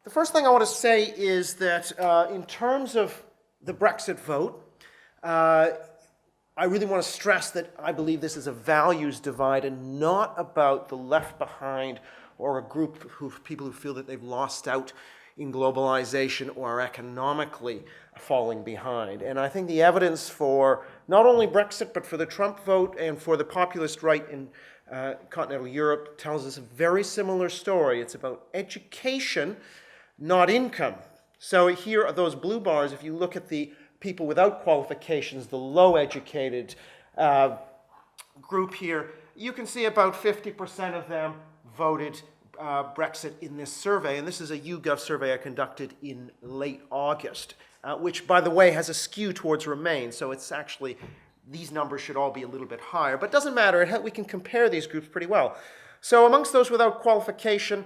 The first thing I want to say is that in terms of the Brexit vote, I really want to stress that I believe this is a values divide and not about the left behind or a group of people who feel that they've lost out in globalization or are economically falling behind. And I think the evidence for not only Brexit, but for the Trump vote and for the populist right in continental Europe tells us a very similar story. It's about education, not income. So here are those blue bars. If you look at the people without qualifications, the low-educated group here, you can see about 50% of them voted Brexit in this survey. And this is a YouGov survey I conducted in late August, which, by the way, has a skew towards Remain. So it's actually, these numbers should all be a little bit higher. But it doesn't matter. We can compare these groups pretty well. So amongst those without qualification,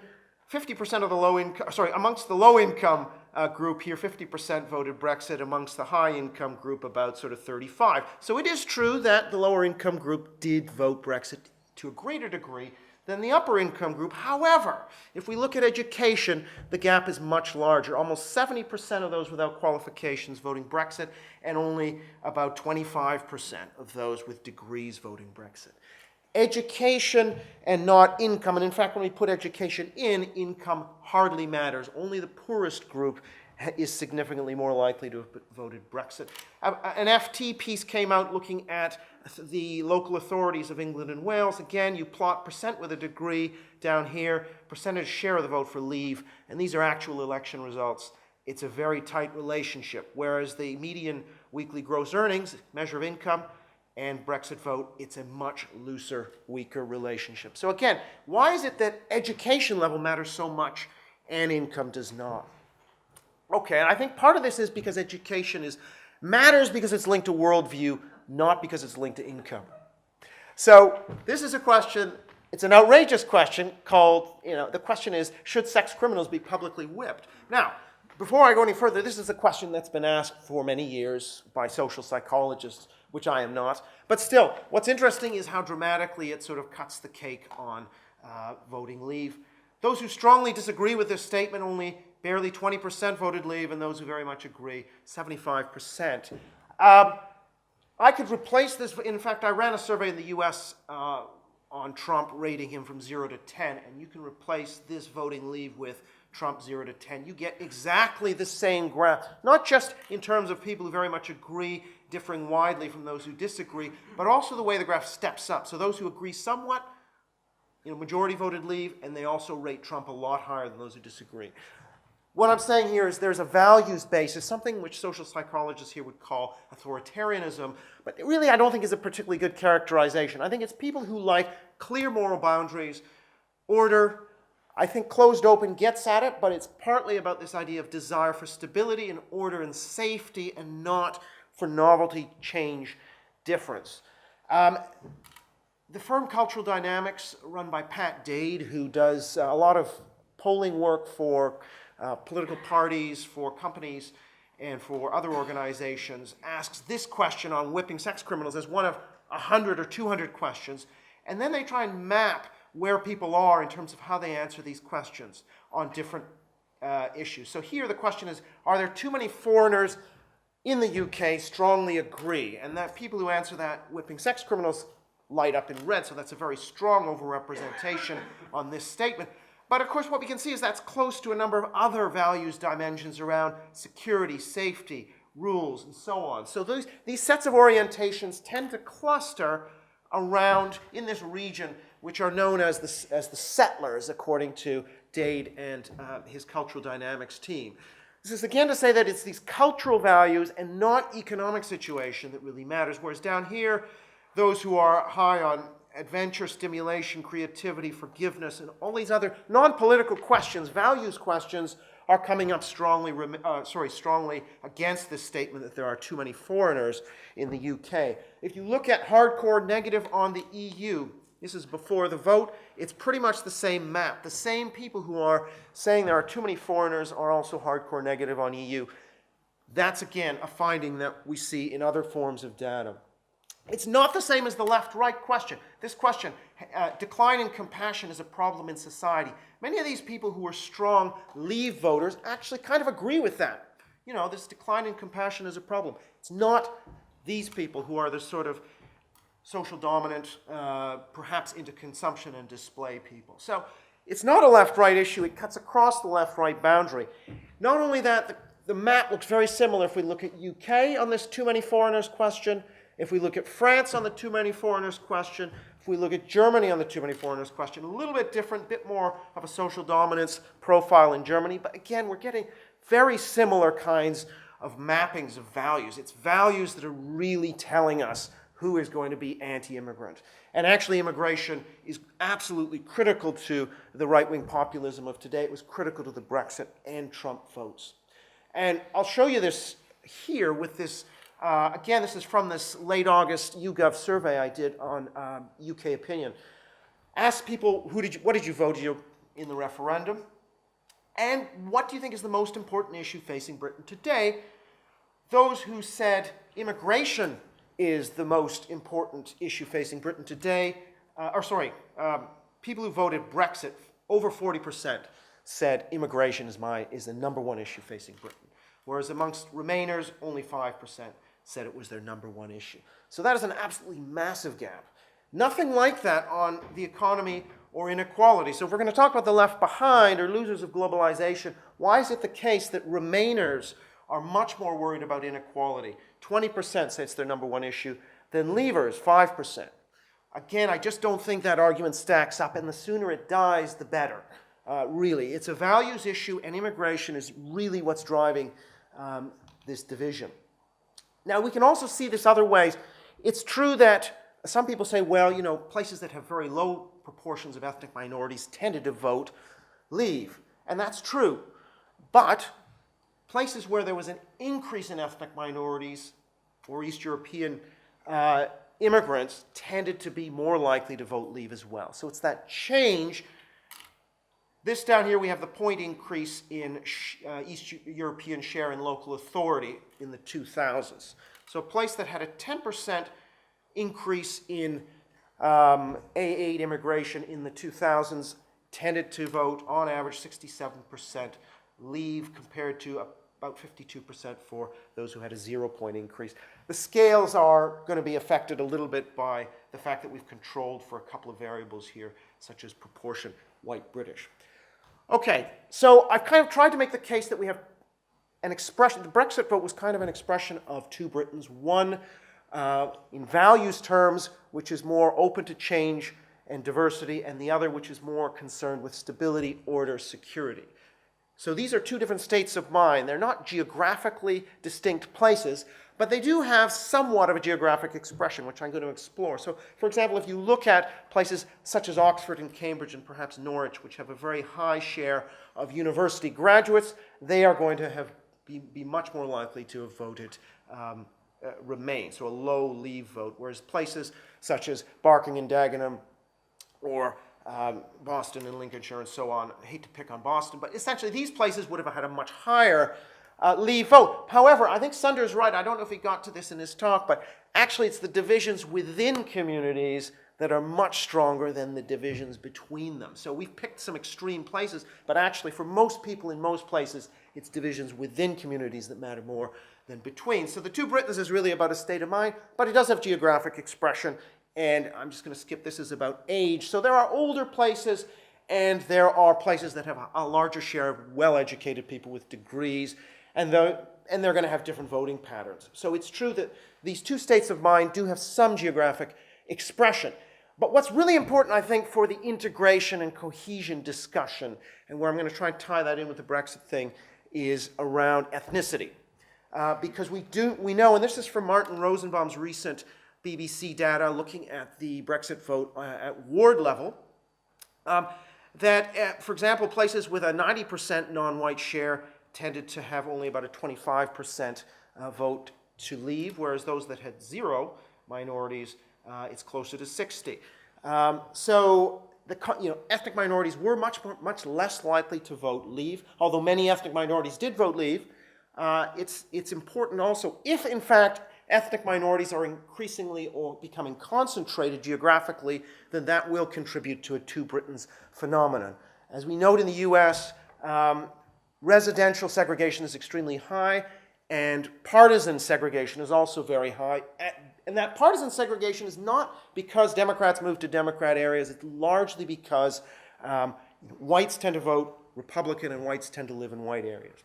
50% of the amongst the low-income group here, 50% voted Brexit. Amongst the high-income group, about sort of 35. So it is true that the lower-income group did vote Brexit to a greater degree than the upper-income group. However, if we look at education, the gap is much larger. Almost 70% of those without qualifications voting Brexit, and only about 25% of those with degrees voting Brexit. Education and not income. And in fact, when we put education in, income hardly matters. Only the poorest group is significantly more likely to have voted Brexit. An FT piece came out looking at the local authorities of England and Wales. Again, you plot percent with a degree down here, percentage share of the vote for leave, and these are actual election results. It's a very tight relationship, whereas the median weekly gross earnings, measure of income, and Brexit vote, it's a much looser, weaker relationship. So again, why is it that education level matters so much and income does not? Okay, and I think part of this is because education matters because it's linked to worldview, not because it's linked to income. So this is a question, it's an outrageous question called, the question is, should sex criminals be publicly whipped? Now, before I go any further, this is a question that's been asked for many years by social psychologists, which I am not. But still, what's interesting is how dramatically it sort of cuts the cake on voting leave. Those who strongly disagree with this statement, only barely 20% voted leave, and those who very much agree, 75%. I could replace this. In fact, I ran a survey in the US on Trump, rating him from 0 to 10, and you can replace this voting leave with Trump 0 to 10. You get exactly the same graph, not just in terms of people who very much agree, differing widely from those who disagree, but also the way the graph steps up. So those who agree somewhat, majority voted leave, and they also rate Trump a lot higher than those who disagree. What I'm saying here is there's a values basis, something which social psychologists here would call authoritarianism, but really I don't think is a particularly good characterization. I think it's people who like clear moral boundaries, order. I think closed open gets at it, but it's partly about this idea of desire for stability and order and safety and not for novelty, change, difference. The firm Cultural Dynamics, run by Pat Dade, who does a lot of polling work for political parties, for companies, and for other organizations, asks this question on whipping sex criminals as one of 100 or 200 questions, and then they try and map where people are in terms of how they answer these questions on different issues. So here the question is, are there too many foreigners in the UK? Strongly agree. And that people who answer that, whipping sex criminals, light up in red. So that's a very strong overrepresentation on this statement. But of course what we can see is that's close to a number of other values dimensions around security, safety, rules, and so on. So these sets of orientations tend to cluster around in this region, which are known as the settlers, according to Dade and his Cultural Dynamics team. This is again to say that it's these cultural values and not economic situation that really matters, whereas down here, those who are high on adventure, stimulation, creativity, forgiveness, and all these other non-political questions, values questions, are coming up strongly against this statement that there are too many foreigners in the UK. If you look at hardcore negative on the EU, this is before the vote, it's pretty much the same map. The same people who are saying there are too many foreigners are also hardcore negative on EU. That's, again, a finding that we see in other forms of data. It's not the same as the left-right question. This question, decline in compassion is a problem in society. Many of these people who are strong Leave voters actually kind of agree with that. You know, this decline in compassion is a problem. It's not these people who are the sort of social dominant, perhaps into consumption and display people. So it's not a left-right issue. It cuts across the left-right boundary. Not only that, the map looks very similar if we look at UK on this too many foreigners question, if we look at France on the too many foreigners question, if we look at Germany on the too many foreigners question, a little bit different, a bit more of a social dominance profile in Germany. But again, we're getting very similar kinds of mappings of values. It's values that are really telling us who is going to be anti-immigrant. And actually, immigration is absolutely critical to the right-wing populism of today. It was critical to the Brexit and Trump votes. And I'll show you this here with this. Again, this is from this late August YouGov survey I did on UK opinion. Asked people, what did you vote in the referendum? And what do you think is the most important issue facing Britain today? Those who said immigration is the most important issue facing Britain today, people who voted Brexit, over 40% said immigration is the number one issue facing Britain. Whereas amongst Remainers, only 5% said it was their number one issue. So that is an absolutely massive gap. Nothing like that on the economy or inequality. So if we're going to talk about the left behind or losers of globalization, why is it the case that Remainers are much more worried about inequality? 20% say it's their number one issue, than Leavers, 5%. Again, I just don't think that argument stacks up, and the sooner it dies, the better. Really, it's a values issue, and immigration is really what's driving this division. Now, we can also see this other ways. It's true that some people say, well, you know, places that have very low proportions of ethnic minorities tended to vote Leave, and that's true. But places where there was an increase in ethnic minorities or East European immigrants tended to be more likely to vote Leave as well. So it's that change. This down here, we have the point increase in East European share in local authority in the 2000s. So a place that had a 10% increase in A8 immigration in the 2000s tended to vote, on average, 67% Leave compared to about 52% for those who had a 0-point increase. The scales are going to be affected a little bit by the fact that we've controlled for a couple of variables here, such as proportion white British. Okay, so I've kind of tried to make the case that we have an expression. The Brexit vote was kind of an expression of two Britons. One in values terms, which is more open to change and diversity, and the other which is more concerned with stability, order, security. So these are two different states of mind. They're not geographically distinct places, but they do have somewhat of a geographic expression, which I'm going to explore. So, for example, if you look at places such as Oxford and Cambridge and perhaps Norwich, which have a very high share of university graduates, they are going to be much more likely to have voted Remain, so a low Leave vote, whereas places such as Barking and Dagenham or Boston and Lincolnshire and so on. I hate to pick on Boston, but essentially these places would have had a much higher Leave vote. However, I think Sunder's right. I don't know if he got to this in his talk, but actually it's the divisions within communities that are much stronger than the divisions between them. So we've picked some extreme places, but actually for most people in most places, it's divisions within communities that matter more than between. So the two Britons is really about a state of mind, but it does have geographic expression. And I'm just going to skip this, is about age. So there are older places, and there are places that have a larger share of well-educated people with degrees, and they're going to have different voting patterns. So it's true that these two states of mind do have some geographic expression. But what's really important, I think, for the integration and cohesion discussion, and where I'm going to try and tie that in with the Brexit thing, is around ethnicity. Because we know, and this is from Martin Rosenbaum's recent BBC data looking at the Brexit vote at ward level, that, for example, places with a 90% non-white share tended to have only about a 25% vote to Leave, whereas those that had zero minorities, it's closer to 60. So ethnic minorities were much less likely to vote Leave, although many ethnic minorities did vote Leave. It's important also, if in fact ethnic minorities are increasingly or becoming concentrated geographically, then that will contribute to a two Britons phenomenon. As we note in the US, residential segregation is extremely high, and partisan segregation is also very high. And that partisan segregation is not because Democrats move to Democrat areas. It's largely because whites tend to vote Republican and whites tend to live in white areas,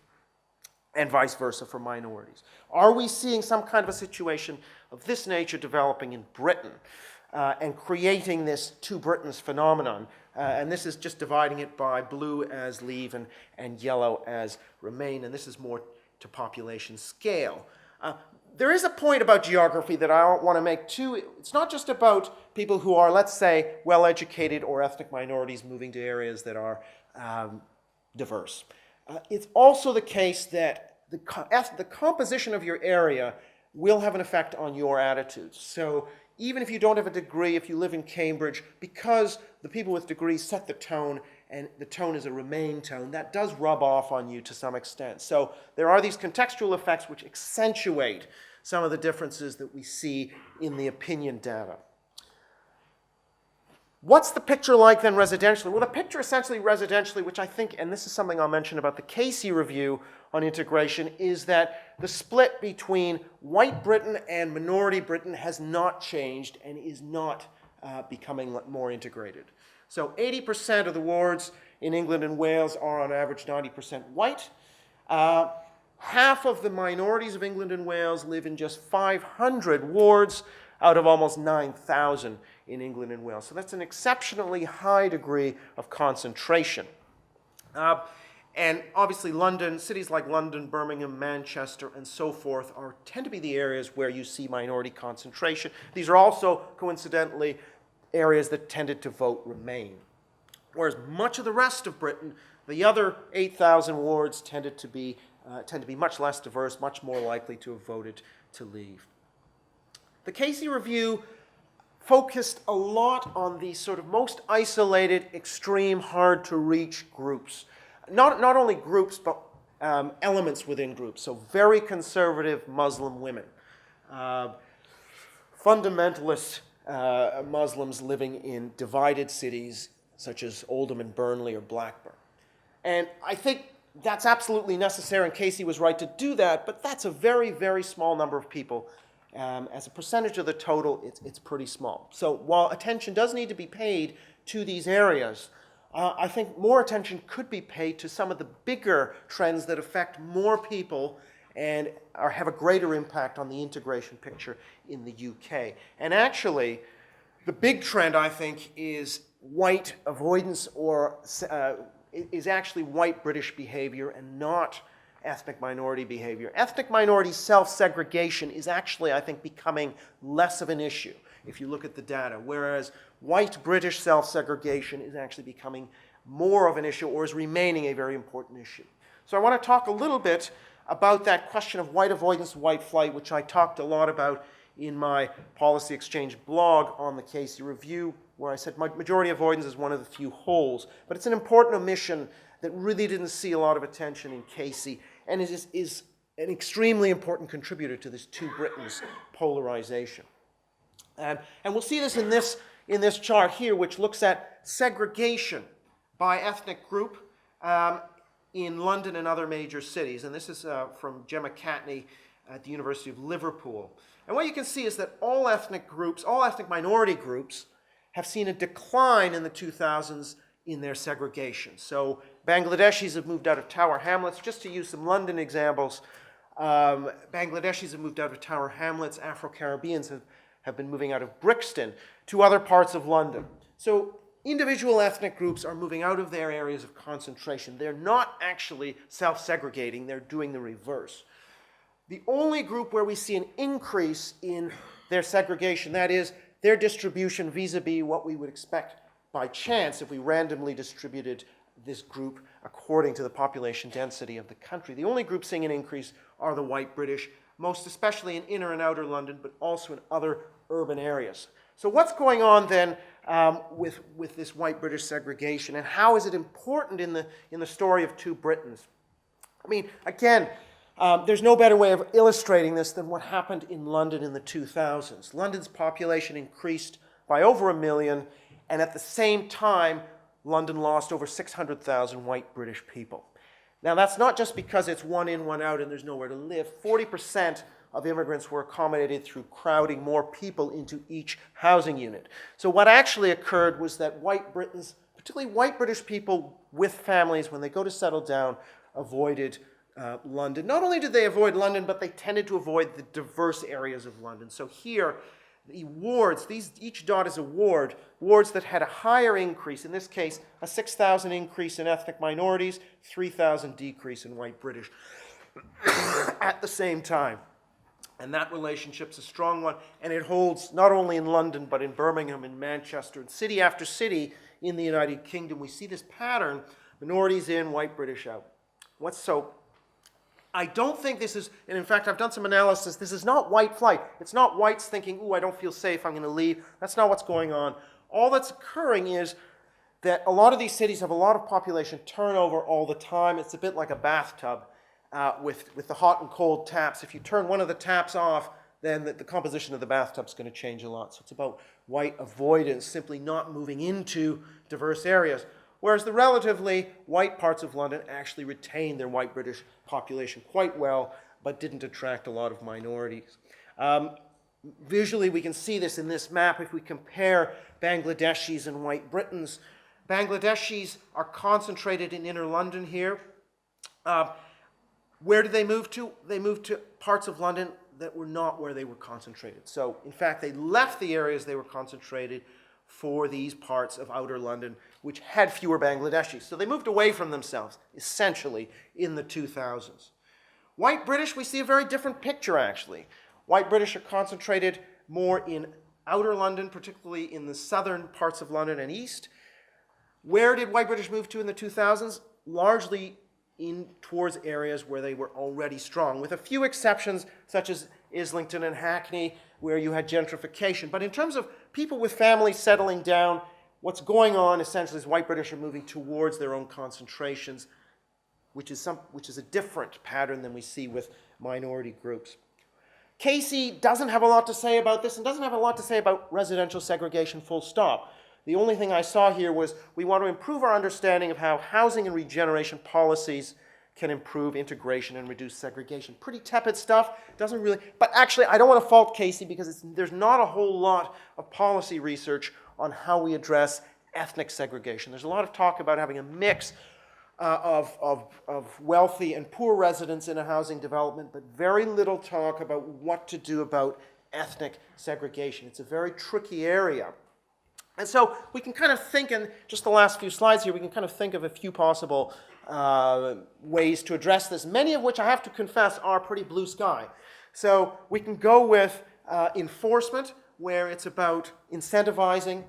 and vice versa for minorities. Are we seeing some kind of a situation of this nature developing in Britain and creating this two Britons phenomenon? And this is just dividing it by blue as leave and yellow as remain, and this is more to population scale. There is a point about geography that I want to make too. It's not just about people who are, let's say, well-educated or ethnic minorities moving to areas that are diverse. It's also the case that the composition of your area will have an effect on your attitudes. So even if you don't have a degree, if you live in Cambridge, because the people with degrees set the tone, and the tone is a Remain tone, that does rub off on you to some extent. So there are these contextual effects which accentuate some of the differences that we see in the opinion data. What's the picture like then residentially? Well, the picture essentially residentially, which I think, and this is something I'll mention about the Casey review on integration, is that the split between white Britain and minority Britain has not changed and is not becoming more integrated. So 80% of the wards in England and Wales are on average 90% white. Half of the minorities of England and Wales live in just 500 wards out of almost 9,000 in England and Wales. So that's an exceptionally high degree of concentration. And obviously London, cities like London, Birmingham, Manchester, and so forth tend to be the areas where you see minority concentration. These are also, coincidentally, areas that tended to vote Remain. Whereas much of the rest of Britain, the other 8,000 wards tend to be much less diverse, much more likely to have voted to leave. The Casey review focused a lot on the sort of most isolated, extreme, hard-to-reach groups. Not only groups, but elements within groups. So very conservative Muslim women, fundamentalist Muslims living in divided cities such as Oldham and Burnley or Blackburn. And I think that's absolutely necessary, and Casey was right to do that, but that's a very, very small number of people. As a percentage of the total, it's pretty small. So while attention does need to be paid to these areas, I think more attention could be paid to some of the bigger trends that affect more people and have a greater impact on the integration picture in the UK. And actually, the big trend, I think, is white avoidance, or is actually white British behavior and not ethnic minority behavior. Ethnic minority self-segregation is actually, I think, becoming less of an issue if you look at the data, whereas white British self-segregation is actually becoming more of an issue, or is remaining a very important issue. So I want to talk a little bit about that question of white avoidance, white flight, which I talked a lot about in my Policy Exchange blog on the Casey Review, where I said majority avoidance is one of the few holes. But it's an important omission that really didn't see a lot of attention in Casey, and is an extremely important contributor to this two Britons polarization. And we'll see this in this chart here, which looks at segregation by ethnic group in London and other major cities. And this is from Gemma Catney at the University of Liverpool. And what you can see is that all ethnic minority groups, have seen a decline in the 2000s in their segregation. So Bangladeshis have moved out of Tower Hamlets. Just to use some London examples, Bangladeshis have moved out of Tower Hamlets. Afro-Caribbeans have been moving out of Brixton to other parts of London. So individual ethnic groups are moving out of their areas of concentration. They're not actually self-segregating. They're doing the reverse. The only group where we see an increase in their segregation, that is, their distribution vis-a-vis what we would expect by chance if we randomly distributed this group according to the population density of the country. The only group seeing an increase are the white British, most especially in inner and outer London, but also in other urban areas. So what's going on then with this white British segregation, and how is it important in the story of two Britons? I mean, again, There's no better way of illustrating this than what happened in London in the 2000s. London's population increased by over 1 million, and at the same time, London lost over 600,000 white British people. Now, that's not just because it's one in, one out, and there's nowhere to live. 40% of immigrants were accommodated through crowding more people into each housing unit. So what actually occurred was that white Britons, particularly white British people with families, when they go to settle down, avoided London. Not only did they avoid London, but they tended to avoid the diverse areas of London. So here, the wards, each dot is a ward, wards that had a higher increase, in this case, a 6,000 increase in ethnic minorities, 3,000 decrease in white British at the same time. And that relationship's a strong one, and it holds not only in London, but in Birmingham, in Manchester, and city after city in the United Kingdom. We see this pattern, minorities in, white British out. I don't think this is, and in fact, I've done some analysis, this is not white flight. It's not whites thinking, ooh, I don't feel safe, I'm going to leave. That's not what's going on. All that's occurring is that a lot of these cities have a lot of population turnover all the time. It's a bit like a bathtub with the hot and cold taps. If you turn one of the taps off, then the composition of the bathtub is going to change a lot. So it's about white avoidance, simply not moving into diverse areas. Whereas the relatively white parts of London actually retained their white British population quite well, but didn't attract a lot of minorities. Visually, we can see this in this map if we compare Bangladeshis and white Britons. Bangladeshis are concentrated in inner London here. Where did they move to? They moved to parts of London that were not where they were concentrated. So, in fact, they left the areas they were concentrated for these parts of outer London, which had fewer Bangladeshis. So they moved away from themselves, essentially, in the 2000s. White British, we see a very different picture, actually. White British are concentrated more in outer London, particularly in the southern parts of London and east. Where did white British move to in the 2000s? Largely in towards areas where they were already strong, with a few exceptions, such as Islington and Hackney, where you had gentrification. But in terms of people with families settling down, what's going on essentially is white British are moving towards their own concentrations, which is a different pattern than we see with minority groups. Casey doesn't have a lot to say about this and doesn't have a lot to say about residential segregation, full stop. The only thing I saw here was we want to improve our understanding of how housing and regeneration policies can improve integration and reduce segregation. Pretty tepid stuff, doesn't really, but actually I don't want to fault Casey because there's not a whole lot of policy research on how we address ethnic segregation. There's a lot of talk about having a mix of wealthy and poor residents in a housing development, but very little talk about what to do about ethnic segregation. It's a very tricky area. And so we can kind of think, in just the last few slides here, we can kind of think of a few possible ways to address this, many of which I have to confess are pretty blue sky. So we can go with enforcement, where it's about incentivizing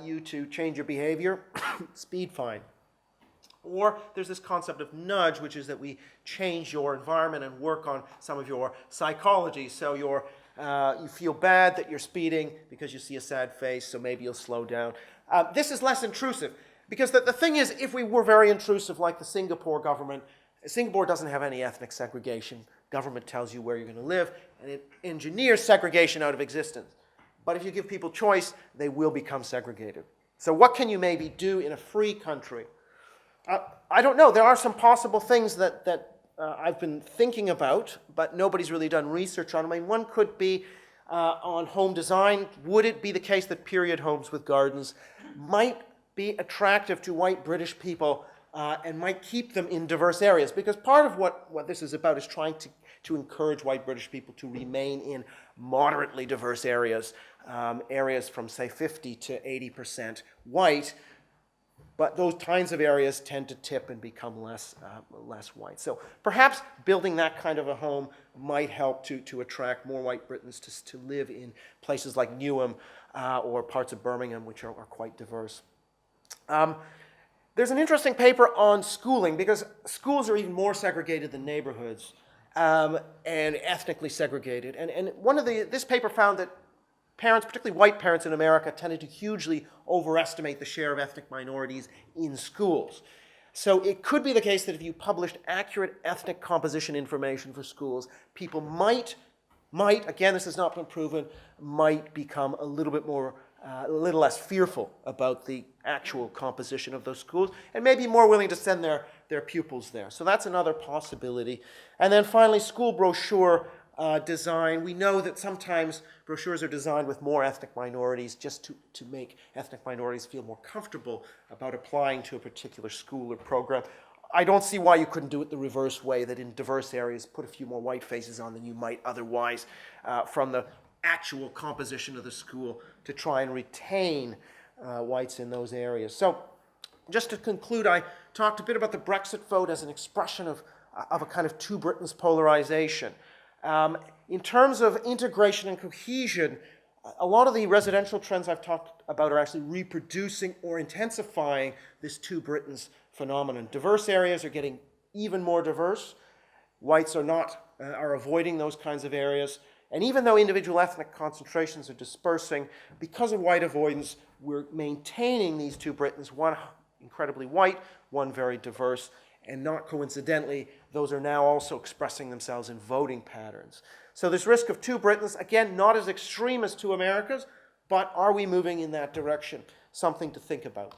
you to change your behavior, speed fine. Or there's this concept of nudge, which is that we change your environment and work on some of your psychology. So you feel bad that you're speeding because you see a sad face, so maybe you'll slow down. This is less intrusive, because the thing is, if we were very intrusive like the Singapore government, Singapore doesn't have any ethnic segregation. Government tells you where you're going to live, and it engineers segregation out of existence. But if you give people choice, they will become segregated. So what can you maybe do in a free country? I don't know. There are some possible things that I've been thinking about, but nobody's really done research on them. I mean, one could be on home design. Would it be the case that period homes with gardens might be attractive to white British people and might keep them in diverse areas? Because part of what this is about is trying to encourage white British people to remain in moderately diverse areas, areas from, say, 50 to 80% white. But those kinds of areas tend to tip and become less white. So perhaps building that kind of a home might help to attract more white Britons to live in places like Newham or parts of Birmingham, which are quite diverse. There's an interesting paper on schooling, because schools are even more segregated than neighborhoods and ethnically segregated. And this paper found that parents, particularly white parents in America, tended to hugely overestimate the share of ethnic minorities in schools. So it could be the case that if you published accurate ethnic composition information for schools, people might, again, this has not been proven, might become a little bit more, a little less fearful about the actual composition of those schools, and maybe more willing to send their pupils there. So that's another possibility. And then finally, school brochure design. We know that sometimes brochures are designed with more ethnic minorities just to make ethnic minorities feel more comfortable about applying to a particular school or program. I don't see why you couldn't do it the reverse way, that in diverse areas put a few more white faces on than you might otherwise from the actual composition of the school to try and retain whites in those areas. So just to conclude, I talked a bit about the Brexit vote as an expression of a kind of two Britons polarization. In terms of integration and cohesion, a lot of the residential trends I've talked about are actually reproducing or intensifying this two Britons phenomenon. Diverse areas are getting even more diverse. Whites are avoiding those kinds of areas. And even though individual ethnic concentrations are dispersing, because of white avoidance, we're maintaining these two Britons, one incredibly white, one very diverse. And not coincidentally, those are now also expressing themselves in voting patterns. So this risk of two Britons, again, not as extreme as two Americas, but are we moving in that direction? Something to think about.